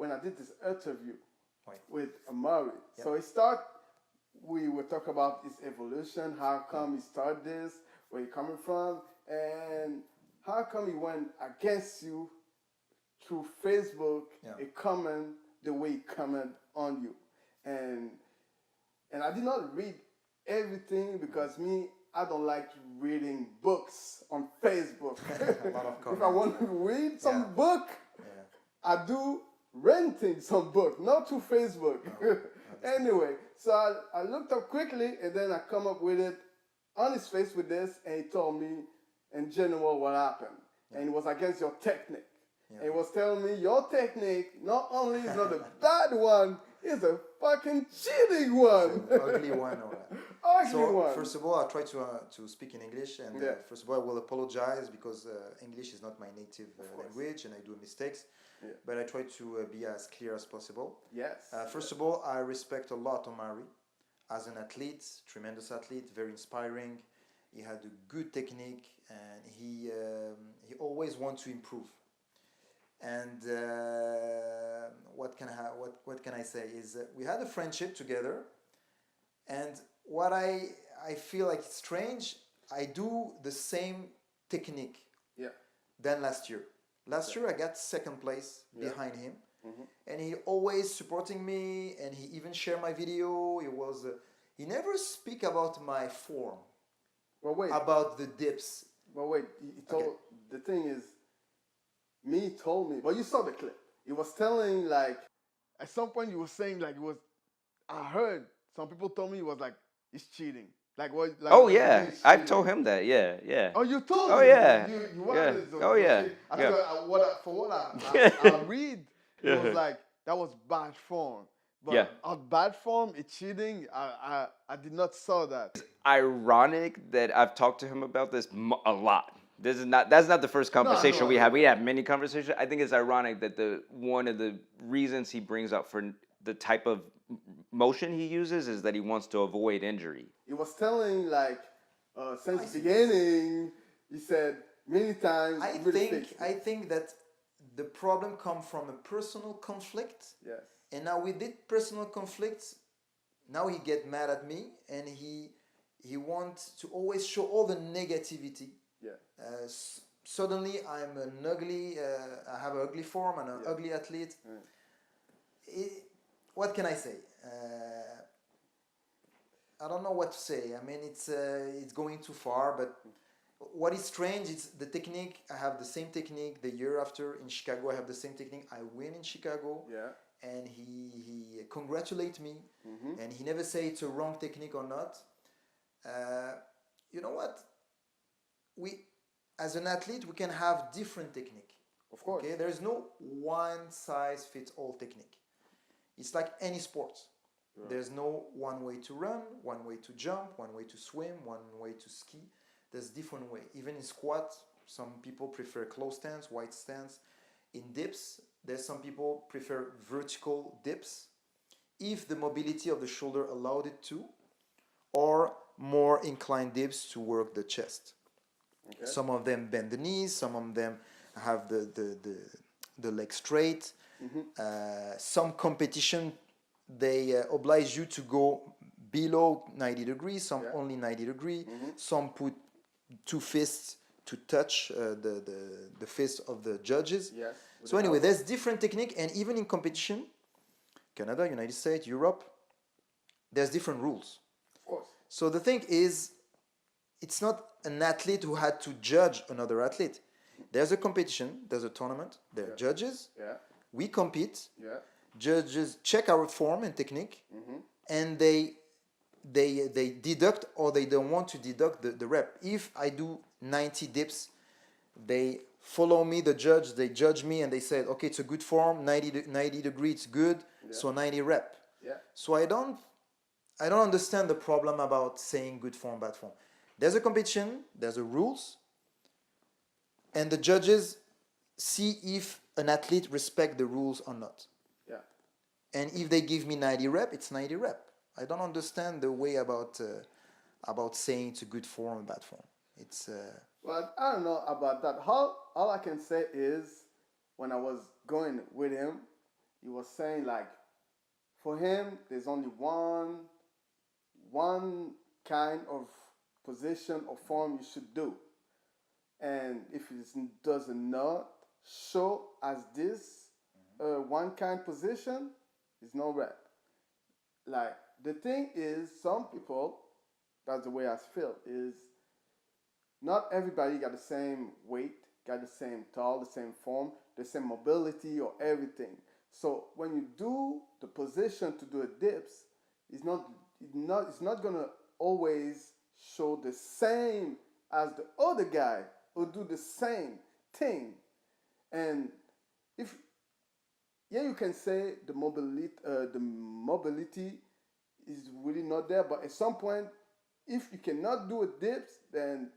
when I did this interview Right. with Omari. Yep. So we were talking about his evolution, how come he started this, where he coming from, and how come he went against you through Facebook, a comment the way he comment on you. And I did not read everything because I don't like reading books on Facebook. A lot of comments. If I want to read some book, I do renting some book, not to Facebook. Anyway, so I looked up quickly and then I come up with it on his face with this, and he told me in general what happened. And it was against your technique. And he was telling me your technique not only is not a bad one, it's a fucking cheating one. It's an ugly one. One. First of all, I'll try to speak in English. And first of all, I will apologize because English is not my native language and I do mistakes. Yeah. But I try to be as clear as possible. Yes. First of all, I respect a lot Omari as an athlete, tremendous athlete, very inspiring. He had a good technique and he always wants to improve. And what can I say is we had a friendship together, and what I feel like it's strange, I do the same technique than last year. Last year I got second place behind him, and he always supporting me, and he even shared my video. He never speak about my form, about the dips. Well, wait, he told the thing is. Told me, well, you saw the clip. He was telling, like, at some point you were saying, like, I heard some people told me he was like, he's cheating. Like, what? Like, oh, yeah. I've told him that, yeah. Oh, you told him? Oh, yeah. You Oh, yeah. For what I read, it was like, that was bad form. But on bad form, it's cheating. I did not saw that. It's ironic that I've talked to him about this a lot. That's not the first conversation we have. We have many conversations. I think it's ironic that one of the reasons he brings up for the type of motion he uses is that he wants to avoid injury. He was telling, like, since the beginning, he said many times. I think that the problem comes from a personal conflict. Yes. And now with this personal conflict, now he get mad at me and he wants to always show all the negativity. Yeah. Suddenly I'm an ugly, I have an ugly form and an ugly athlete. What can I say? I don't know what to say. I mean, it's going too far, but what is strange is the technique. I have the same technique the year after in Chicago. I have the same technique. I win in Chicago. Yeah. And he congratulates me. And he never say it's a wrong technique or not. You know what? As an athlete, we can have different technique. Of course. Okay, there is no one size fits all technique. It's like any sport. Yeah. There's no one way to run, one way to jump, one way to swim, one way to ski. There's different way. Even in squat, some people prefer close stance, wide stance. In dips, there's some people prefer vertical dips, if the mobility of the shoulder allowed it to, or more inclined dips to work the chest. Okay. Some of them bend the knees, some of them have the leg straight. Some competition, they oblige you to go below 90 degrees, some only 90 degrees. Some put two fists to touch the fist of the judges. Yes. So anyway, there's different technique, and even in competition, Canada, United States, Europe, there's different rules. Of course. So the thing is, it's not an athlete who had to judge another athlete. There's a competition, there's a tournament, there are judges. Yeah. We compete. Yeah. Judges check our form and technique, and they deduct or they don't want to deduct the rep. If I do 90 dips, they follow me, the judge, they judge me, and they said, okay, it's a good form, 90 degrees, it's good, so 90 rep. Yeah. So I don't understand the problem about saying good form, bad form. There's a competition, there's a rules, and the judges see if an athlete respect the rules or not. Yeah. And if they give me 90 rep, it's 90 rep. I don't understand the way about saying it's a good form and bad form. It's well, I don't know about that. All I can say is when I was going with him, he was saying like, for him, there's only one kind of position or form you should do. And if it does not show as this one kind position, it's no rep. Like, the thing is, some people, that's the way I feel, is not everybody got the same weight, got the same tall, the same form, the same mobility or everything. So when you do the position to do a dips, it's not gonna always show the same as the other guy who do the same thing. And if you can say the mobility is really not there, but at some point, if you cannot do a dips, then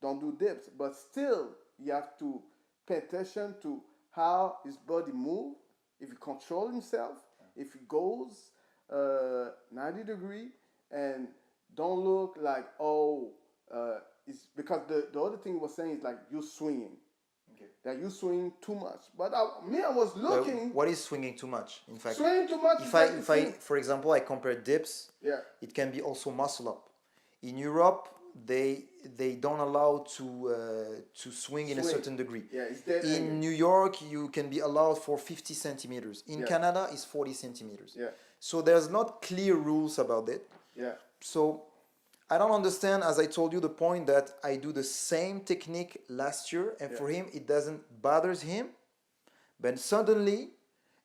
don't do dips. But still, you have to pay attention to how his body moves. If he controls himself, if he goes 90 degree, and don't look like, it's because the other thing he was saying is like you swinging. Okay. That you swing too much. But I was looking. What is swinging too much? In fact, swinging too much. If I, for example, I compare dips, it can be also muscle up. In Europe, they don't allow to swing in a certain degree. In New York, you can be allowed for 50 centimeters. In Canada, it's 40 centimeters. So there's not clear rules about it. So I don't understand, as I told you, the point that I do the same technique last year, and for him, it doesn't bother him. But suddenly,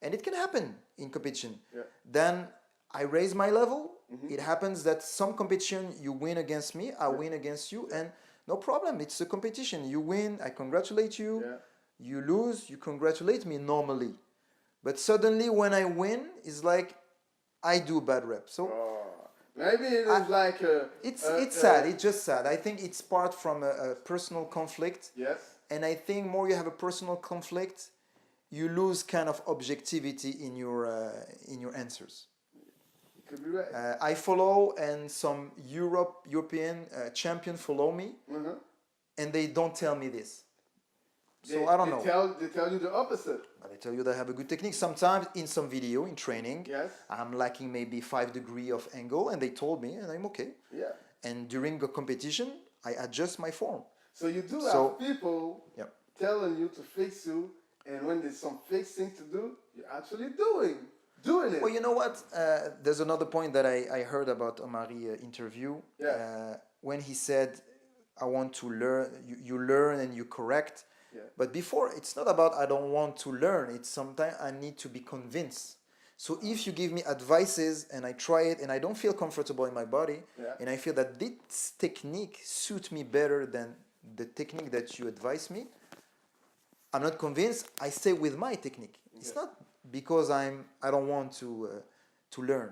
and it can happen in competition, then I raise my level. It happens that some competition you win against me, I win against you, and no problem. It's a competition. You win, I congratulate you. You lose, you congratulate me normally. But suddenly when I win, it's like I do a bad rep. So maybe it is like it's sad. It's just sad. I think it's part from a personal conflict. Yes. And I think more you have a personal conflict, you lose kind of objectivity in your answers. Could be right. I follow, and some European champion follow me, and they don't tell me this. So I don't know. They tell you the opposite. But I tell you that I have a good technique. Sometimes in some video, in training, I'm lacking maybe 5 degrees of angle, and they told me, and I'm okay. Yeah. And during the competition, I adjust my form. So you do have people telling you to fix you, and when there's some fixing to do, you're actually doing it. Well, you know what? There's another point that I heard about Omari interview. When he said, I want to learn, you learn and you correct. But before, it's not about I don't want to learn. It's sometimes I need to be convinced. So if you give me advices and I try it and I don't feel comfortable in my body, and I feel that this technique suits me better than the technique that you advise me, I'm not convinced. I stay with my technique. It's not because I don't want to learn.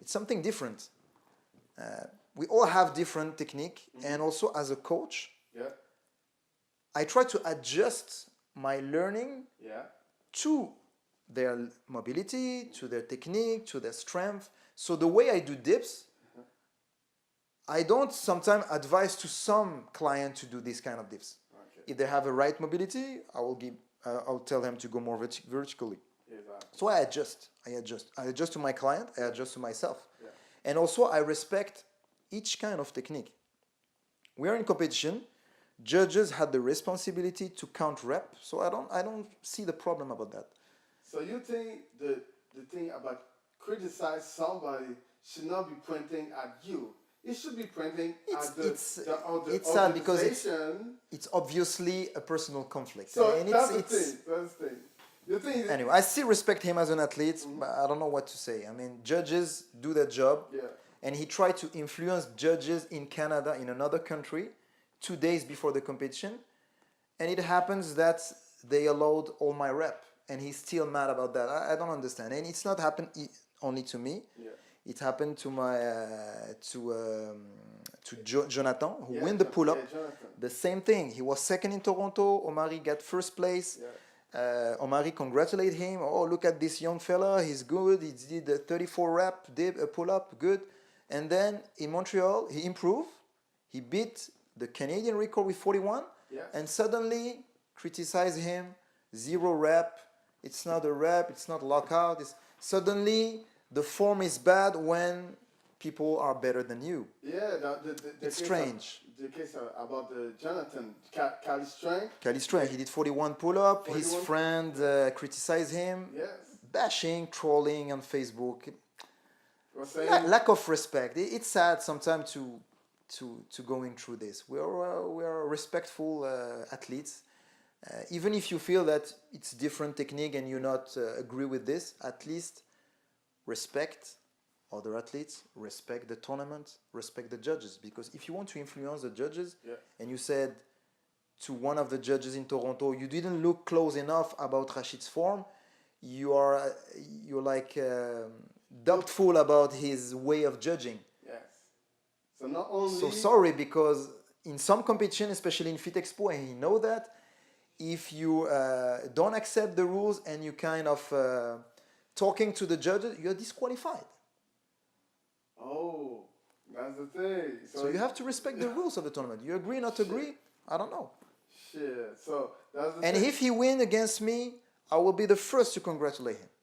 It's something different. We all have different technique, and also as a coach, I try to adjust my learning to their mobility, to their technique, to their strength. So the way I do dips, I don't sometimes advise to some client to do this kind of dips. If they have a right mobility, I'll tell them to go more vertically. So I adjust. I adjust to my client. I adjust to myself. And also I respect each kind of technique. We are in competition. Judges had the responsibility to count rep. So I don't see the problem about that. So you think the thing about criticize somebody should not be pointing at you? It should be pointing at the it's sad because it's obviously a personal conflict. So and that's the thing. The thing is, anyway, I still respect him as an athlete, but I don't know what to say. I mean, judges do their job, and he tried to influence judges in Canada, in another country, 2 days before the competition, and it happens that they allowed all my rep, and he's still mad about that. I don't understand, and it's not happened only to me. It happened to my Jonathan, who won the pull-up. The same thing. He was second in Toronto. Omari got first place. Omari congratulated him. Oh, look at this young fella. He's good. He did a 34 rep, did a pull-up, good. And then in Montreal, he improved. He beat the Canadian record with 41. And suddenly criticized him. 0 rep. It's not a rep. It's not lockout. Suddenly the form is bad when people are better than you. Yeah, It's strange. The case about Jonathan Kalistrength. Kalistrength, he did 41 pull-up. His friend criticized him. Yes. Bashing, trolling on Facebook. Saying, lack of respect. It's sad sometimes to going through this. We are respectful athletes. Even if you feel that it's different technique and you not agree with this, at least respect other athletes, respect the tournament, respect the judges. Because if you want to influence the judges, and you said to one of the judges in Toronto, you didn't look close enough about Rachid's form, you're like doubtful about his way of judging. Yes. So not only. So sorry, because in some competition, especially in Fit Expo, and he know that, if you don't accept the rules and you kind of talking to the judges, you're disqualified. Oh, that's the thing. So you have to respect the rules of the tournament. You agree, not agree? I don't know. Shit. So that's the and thing. if he win against me, I will be the first to congratulate him.